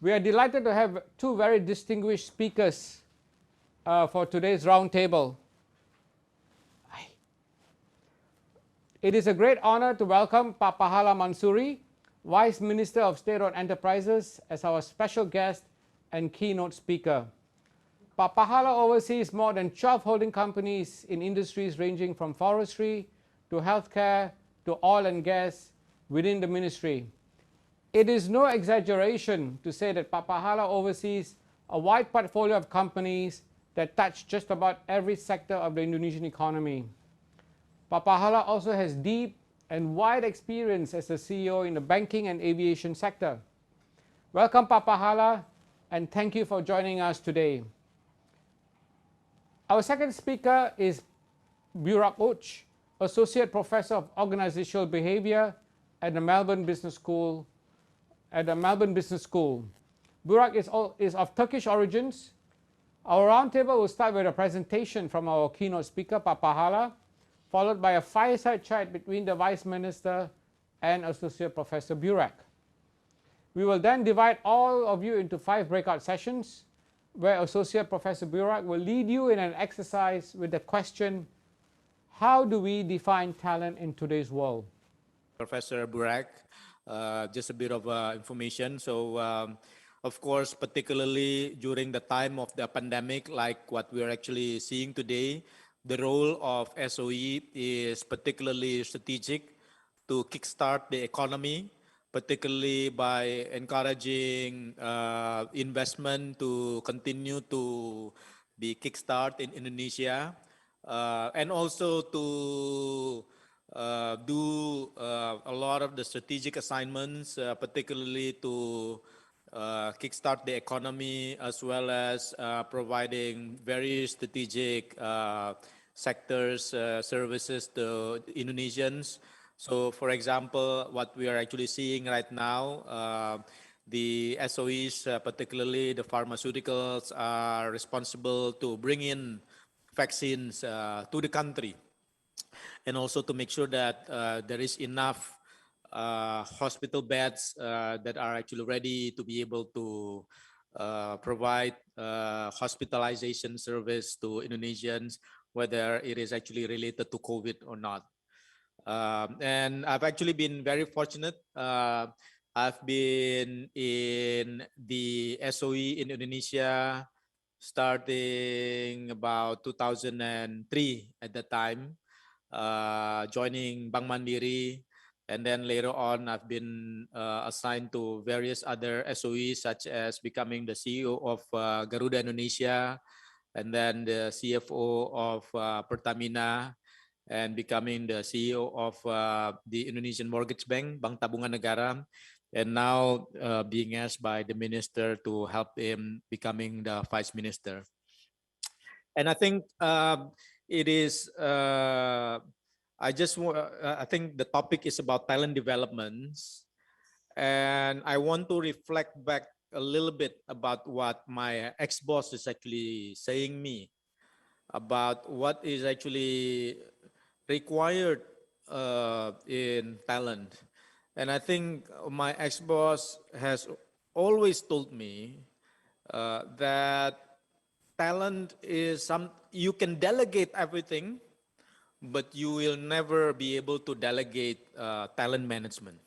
We are delighted to have two very distinguished speakers for today's roundtable. It is a great honor to welcome Pak Pahala Mansuri, Vice Minister of State-Owned Enterprises, as our special guest and keynote speaker. Pak Pahala oversees more than 12 holding companies in industries ranging from forestry to healthcare to oil and gas within the ministry. It is no exaggeration to say that Pak Pahala oversees a wide portfolio of companies that touch just about every sector of the Indonesian economy. Pak Pahala also has deep and wide experience as a CEO in the banking and aviation sector. Welcome, Pak Pahala, and thank you for joining us today. Our second speaker is Burak Uch, Associate Professor of Organizational Behavior at the Melbourne Business School. Burak is of Turkish origins. Our roundtable will start with a presentation from our keynote speaker, Pak Pahala, followed by a fireside chat between the Vice Minister and Associate Professor Burak. We will then divide all of you into 5 breakout sessions, where Associate Professor Burak will lead you in an exercise with the question, how do we define talent in today's world? Professor Burak, just a bit of information. So, of course, particularly during the time of the pandemic, like what we are actually seeing today, the role of SOE is particularly strategic to kickstart the economy, particularly by encouraging investment to continue to be kickstart in Indonesia, and also to do a lot of the strategic assignments, particularly to kickstart the economy, as well as providing very strategic sectors, services to Indonesians. So, for example, what we are actually seeing right now, the SOEs, particularly the pharmaceuticals, are responsible to bring in vaccines to the country, and also to make sure that there is enough hospital beds that are actually ready to be able to provide hospitalization service to Indonesians, whether it is actually related to COVID or not. And I've actually been very fortunate. I've been in the SOE in Indonesia starting about 2003 at that time, joining Bank Mandiri, and then later on I've been assigned to various other SOEs, such as becoming the CEO of Garuda Indonesia, and then the CFO of Pertamina, and becoming the CEO of the Indonesian Mortgage Bank, Bank Tabungan Negara, and now being asked by the minister to help him becoming the vice minister. And I think it is, I think the topic is about talent developments, and I want to reflect back a little bit about what my ex-boss is actually saying me about what is actually required in talent. And I think my ex-boss has always told me that talent is you can delegate everything, but you will never be able to delegate talent management.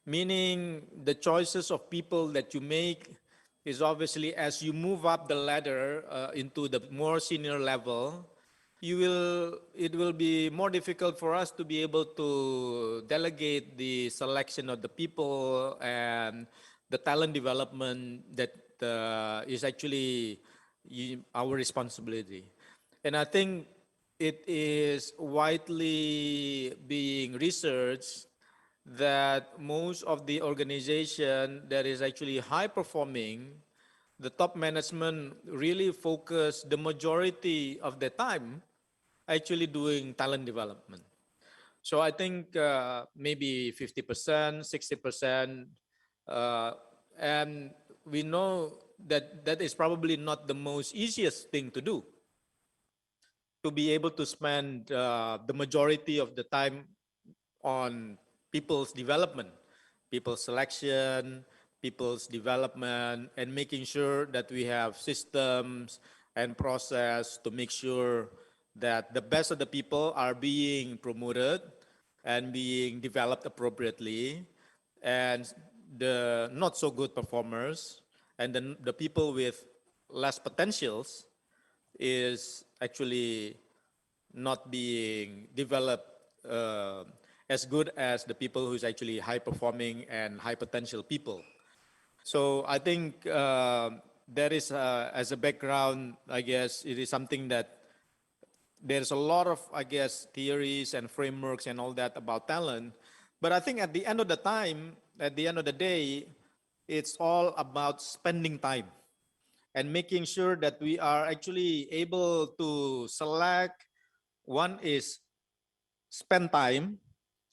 Meaning the choices of people that you make is obviously, as you move up the ladder into the more senior level, it will be more difficult for us to be able to delegate the selection of the people and the talent development that is actually our responsibility. And I think it is widely being researched that most of the organization that is actually high performing, the top management really focus the majority of the time actually doing talent development. So I think maybe 50%, 60%, and we know that that is probably not the most easiest thing to do, to be able to spend the majority of the time on people's development, people's selection, people's development and making sure that we have systems and process to make sure that the best of the people are being promoted and being developed appropriately, and the not so good performers and the people with less potentials is actually not being developed uh, as good as the people who's actually high performing and high potential people. So I think that is, as a background, I guess it is something that there's a lot of, I guess, theories and frameworks and all that about talent. But I think at the end of the time, at the end of the day, it's all about spending time and making sure that we are actually able to select. One is spend time,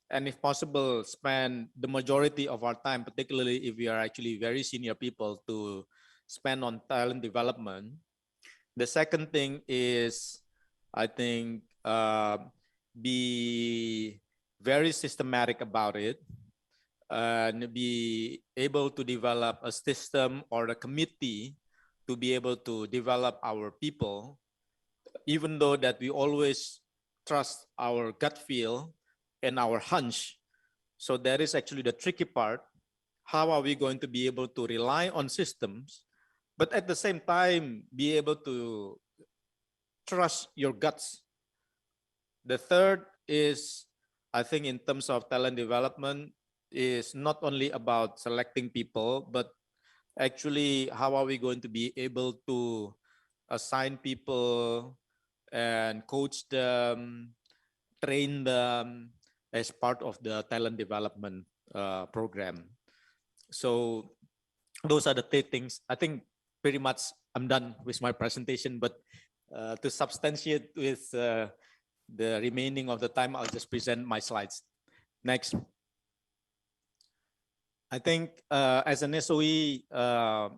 and if possible, spend the majority of our time, particularly if we are actually very senior people, to spend on talent development. The second thing is, I think, be very systematic about it and be able to develop a system or a committee to be able to develop our people, even though that we always trust our gut feel and our hunch. So that is actually the tricky part. How are we going to be able to rely on systems, but at the same time be able to trust your guts? The third is, I think, in terms of talent development, is not only about selecting people, but actually how are we going to be able to assign people and coach them, train them as part of the talent development program. So those are the three things. I think pretty much I'm done with my presentation, but to substantiate with the remaining of the time, I'll just present my slides. Next. I think as an SOE,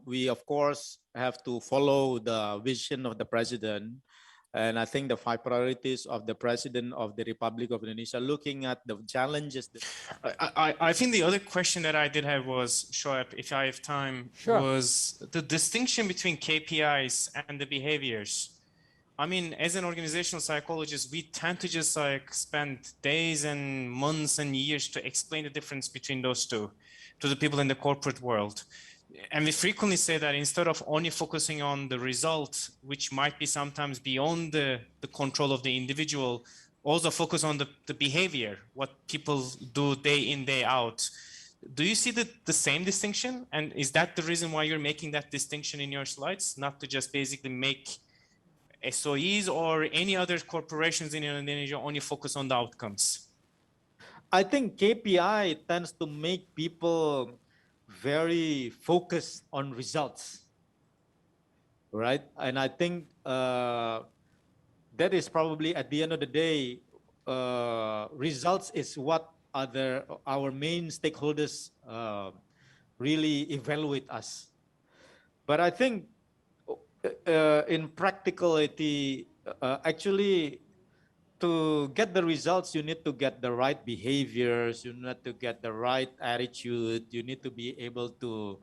we of course have to follow the vision of the president. And I think the 5 priorities of the president of the Republic of Indonesia, looking at the challenges. I think the other question that I did have was, Shoaib, if I have time, Sure. was the distinction between KPIs and the behaviors. I mean, as an organizational psychologist, we tend to just like spend days and months and years to explain the difference between those two to the people in the corporate world. And we frequently say that instead of only focusing on the result, which might be sometimes beyond the control of the individual, also focus on the behavior, what people do day in, day out. Do you see the same distinction? And is that the reason why you're making that distinction in your slides, not to just basically make SOEs or any other corporations in Indonesia only focus on the outcomes? I think KPI tends to make people very focused on results, right? And I think that is probably at the end of the day, results is what our main stakeholders really evaluate us. But I think in practicality, actually, to get the results, you need to get the right behaviors, you need to get the right attitude, you need to be able to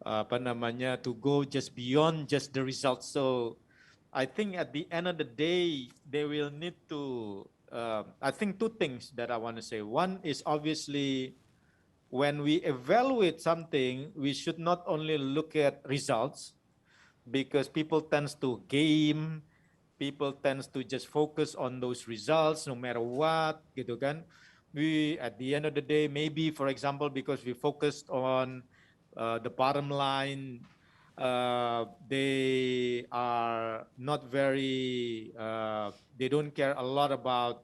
to go just beyond just the results. So I think at the end of the day, they will need to, I think 2 things that I want to say. One is obviously when we evaluate something, we should not only look at results, because people tends to game, people tends to just focus on those results no matter what, gitu kan. We, at the end of the day, maybe, for example, because we focused on the bottom line, they are not very, they don't care a lot about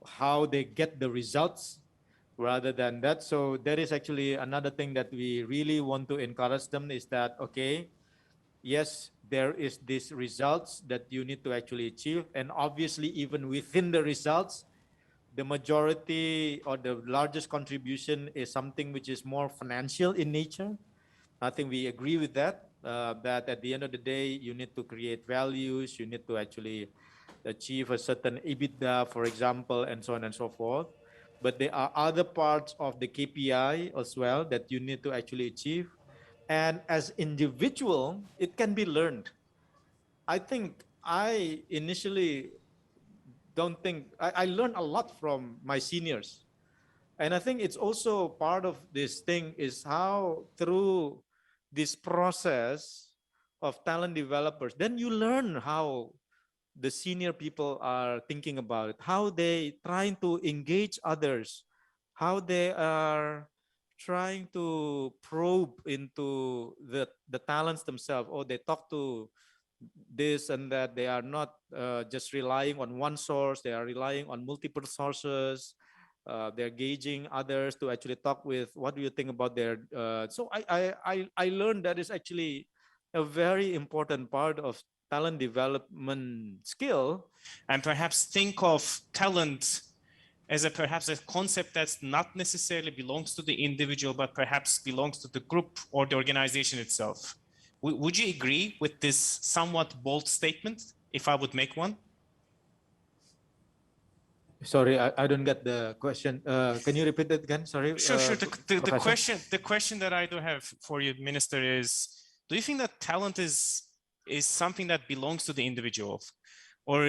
how they get the results rather than that. So that is actually another thing that we really want to encourage them, is that, okay, yes, there is these results that you need to actually achieve. And obviously, even within the results, the majority or the largest contribution is something which is more financial in nature. I think we agree with that, that at the end of the day, you need to create values, you need to actually achieve a certain EBITDA, for example, and so on and so forth. but there are other parts of the KPI as well that you need to actually achieve. And as individual, it can be learned. I think I initially don't think I learned a lot from my seniors. And I think it's also part of this thing is how through this process of talent developers, then you learn how the senior people are thinking about it, how they trying to engage others, how they are trying to probe into the talents themselves, or they talk to this and that. They are not just relying on one source, they are relying on multiple sources. They're gauging others to actually talk with, what do you think about their so I learned that is actually a very important part of talent development skill. And perhaps think of talent as perhaps a concept that's not necessarily belongs to the individual, but perhaps belongs to the group or the organization itself. Would you agree with this somewhat bold statement, if I would make one? Sorry, I don't get the question. Can you repeat that again? Sorry. Sure. The question that I do have for you, Minister, is: do you think that talent is something that belongs to the individual, or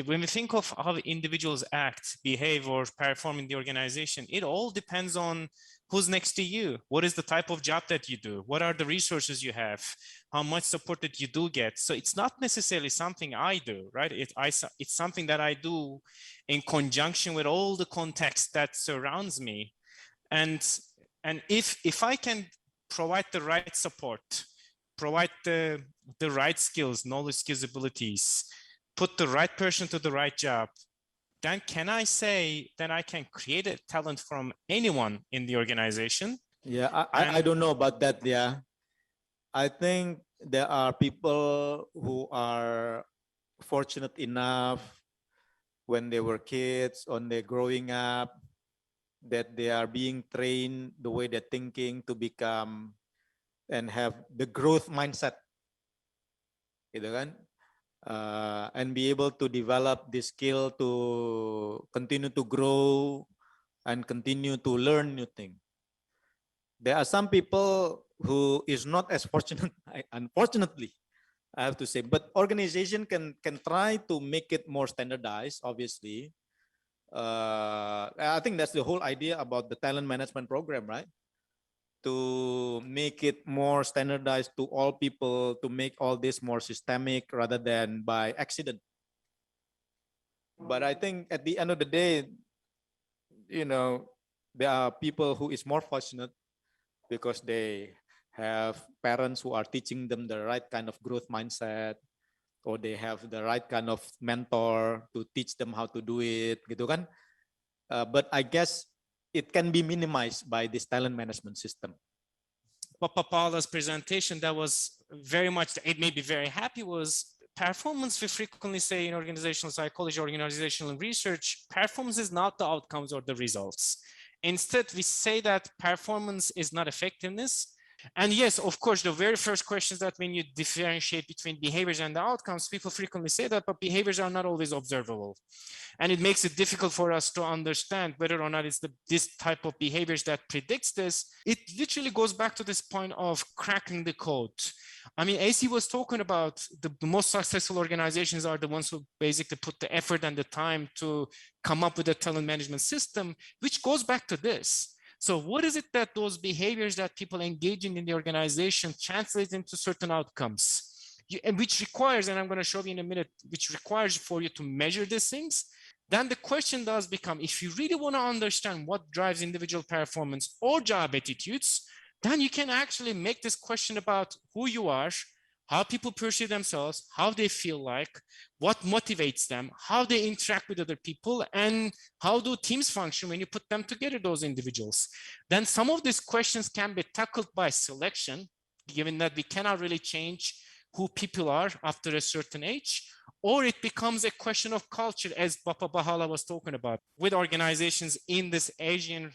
when we think of how individuals act, behave, or perform in the organization, it all depends on who's next to you, what is the type of job that you do, what are the resources you have, how much support that you do get. So it's not necessarily something I do, right? It's something that I do in conjunction with all the context that surrounds me. And if I can provide the right support, provide the right skills, knowledge, skills, abilities, put the right person to the right job, then can I say that I can create a talent from anyone in the organization? Yeah, I don't know about that. Yeah, I think there are people who are fortunate enough when they were kids, when they're growing up, that they are being trained the way they're thinking to become and have the growth mindset, gitu kan? And be able to develop this skill to continue to grow and continue to learn new things. There are some people who is not as fortunate, unfortunately, I have to say, but organization can try to make it more standardized, obviously. I think that's the whole idea about the talent management program, right? To make it more standardized to all people, to make all this more systemic rather than by accident. But I think at the end of the day, you know, there are people who is more fortunate because they have parents who are teaching them the right kind of growth mindset, or they have the right kind of mentor to teach them how to do it, gitu kan? But I guess it can be minimized by this talent management system. Papa Paula's presentation, that was very much, it made me very happy, was performance. We frequently say in organizational psychology, organizational research, performance is not the outcomes or the results. Instead, we say that performance is not effectiveness. And yes, of course, the very first question is that when you differentiate between behaviors and the outcomes, people frequently say that, but behaviors are not always observable. And it makes it difficult for us to understand whether or not it's this type of behaviors that predicts this. It literally goes back to this point of cracking the code. I mean, AC was talking about the most successful organizations are the ones who basically put the effort and the time to come up with a talent management system, which goes back to this. So what is it that those behaviors that people engaging in the organization translate into certain outcomes? And which requires, and I'm going to show you in a minute, which requires for you to measure these things. Then the question does become, if you really want to understand what drives individual performance or job attitudes, then you can actually make this question about who you are, how people perceive themselves, how they feel like, what motivates them, how they interact with other people, and how do teams function when you put them together, those individuals. Then some of these questions can be tackled by selection, given that we cannot really change who people are after a certain age, or it becomes a question of culture, as Bapa Bahala was talking about, with organizations in this Asian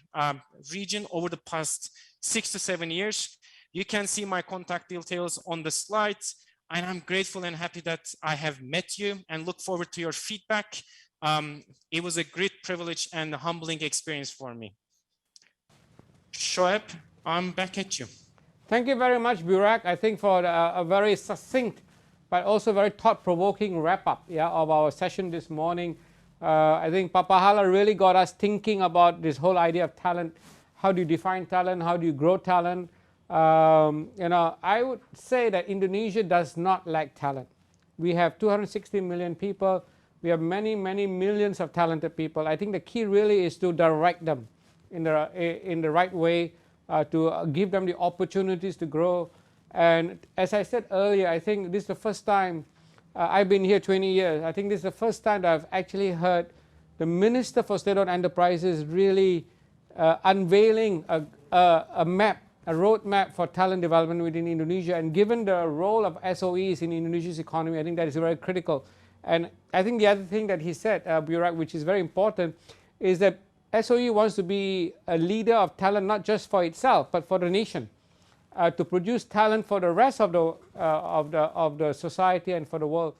region over the past 6 to 7 years. You can see my contact details on the slides, and I'm grateful and happy that I have met you and look forward to your feedback. It was a great privilege and a humbling experience for me. Shoaib, I'm back at you. Thank you very much, Burak, I think for a very succinct but also very thought-provoking wrap-up, yeah, of our session this morning. I think Papahala really got us thinking about this whole idea of talent. How do you define talent? How do you grow talent? You know, I would say that Indonesia does not lack talent. We have 260 million people. We have many, many millions of talented people. I think the key really is to direct them in the right way, to give them the opportunities to grow. And as I said earlier, I think this is the first time, I've been here 20 years, I think this is the first time that I've actually heard the Minister for State-owned Enterprises really unveiling a map, a roadmap for talent development within Indonesia. And given the role of SOEs in Indonesia's economy, I think that is very critical. And I think the other thing that he said, Burak, which is very important, is that SOE wants to be a leader of talent, not just for itself, but for the nation, to produce talent for the rest of the society and for the world.